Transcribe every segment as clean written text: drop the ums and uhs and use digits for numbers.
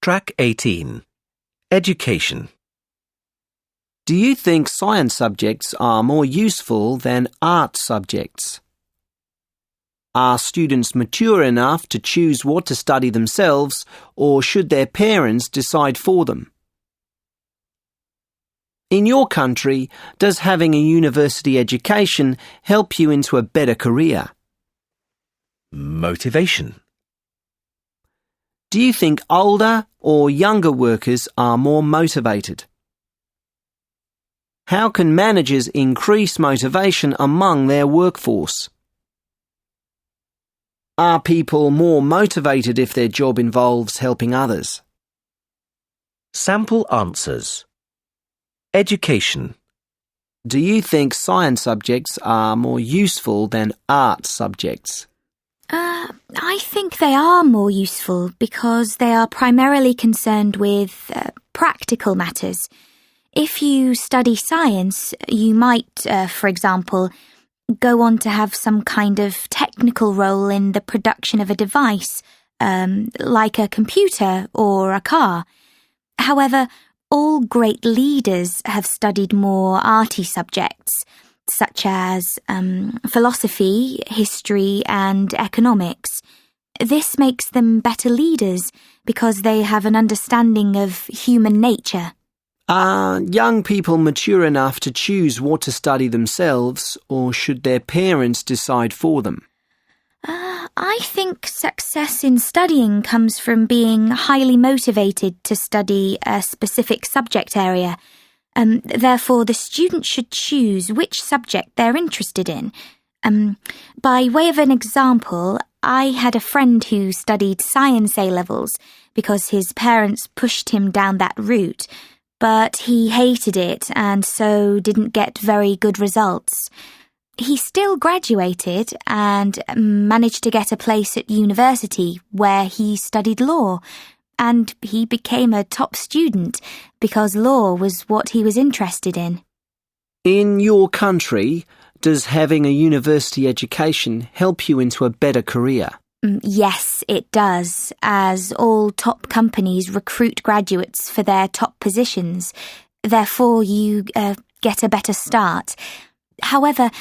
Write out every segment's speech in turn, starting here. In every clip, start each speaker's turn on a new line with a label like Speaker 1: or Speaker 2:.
Speaker 1: Track 18. Education.
Speaker 2: Do you think science subjects are more useful than art subjects? Are students mature enough to choose what to study themselves, or should their parents decide for them? In your country, does having a university education help you into a better career?
Speaker 1: Motivation.
Speaker 2: Do you think older or younger workers are more motivated? How can managers increase motivation among their workforce? Are people more motivated if their job involves helping others?
Speaker 1: Sample answers. Education.
Speaker 2: Do you think science subjects are more useful than art subjects?
Speaker 3: I think they are more useful because they are primarily concerned with practical matters. If you study science, you might, for example, go on to have some kind of technical role in the production of a device, like a computer or a car. However, all great leaders have studied more arty subjects, such as philosophy, history, and economics. This makes them better leaders because they have an understanding of human nature.
Speaker 2: Are young people mature enough to choose what to study themselves, or should their parents decide for them?
Speaker 3: I think success in studying comes from being highly motivated to study a specific subject area. Therefore, the student should choose which subject they're interested in. By way of an example, I had a friend who studied science A-levels because his parents pushed him down that route, but he hated it and so didn't get very good results. He still graduated and managed to get a place at university where he studied law, and he became a top student because law was what he was interested in.
Speaker 2: In your country, does having a university education help you into a better career?
Speaker 3: Yes, it does, as all top companies recruit graduates for their top positions. Therefore, you get a better start. However,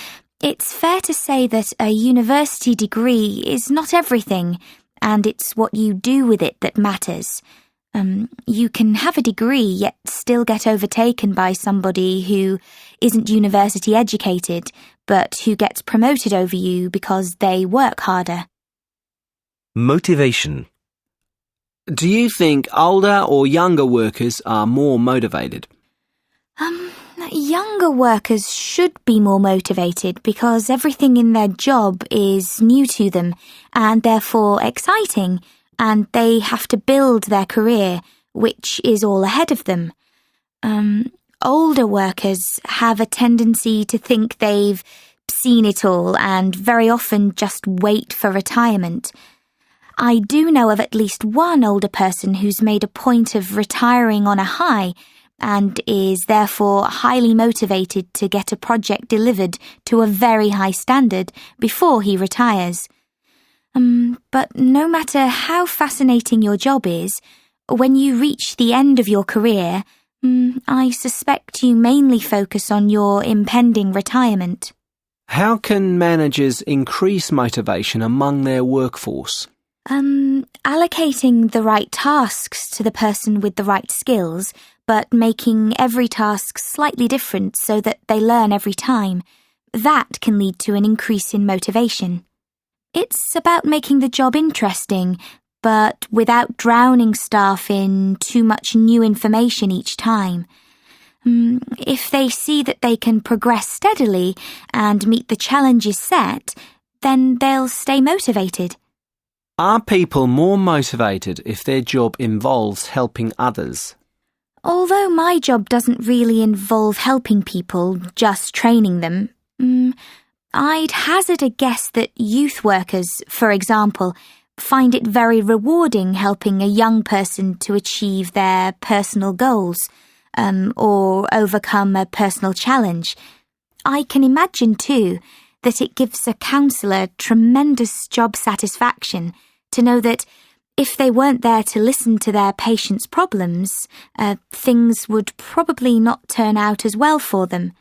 Speaker 3: it's fair to say that a university degree is not everything, and it's what you do with it that matters. You can have a degree yet still get overtaken by somebody who isn't university educated, but who gets promoted over you because they work harder.
Speaker 1: Motivation.
Speaker 2: Do you think older or younger workers are more motivated?
Speaker 3: Younger workers should be more motivated because everything in their job is new to them and therefore exciting, and they have to build their career, which is all ahead of them. Older workers have a tendency to think they've seen it all and very often just wait for retirement. I do know of at least one older person who's made a point of retiring on a high and is therefore highly motivated to get a project delivered to a very high standard before he retires. But no matter how fascinating your job is, when you reach the end of your career, I suspect you mainly focus on your impending retirement.
Speaker 2: How can managers increase motivation among their workforce?
Speaker 3: Allocating the right tasks to the person with the right skills, but making every task slightly different so that they learn every time. That can lead to an increase in motivation. It's about making the job interesting, but without drowning staff in too much new information each time. If they see that they can progress steadily and meet the challenges set, then they'll stay motivated.
Speaker 2: Are people more motivated if their job involves helping others?
Speaker 3: Although my job doesn't really involve helping people, just training them, I'd hazard a guess that youth workers, for example, find it very rewarding helping a young person to achieve their personal goals, or overcome a personal challenge. I can imagine, too, that it gives a counsellor tremendous job satisfaction to know that If they weren't there to listen to their patients' problems, things would probably not turn out as well for them.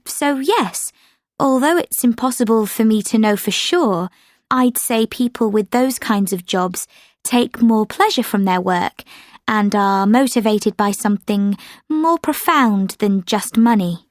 Speaker 3: So yes, although it's impossible for me to know for sure, I'd say people with those kinds of jobs take more pleasure from their work and are motivated by something more profound than just money.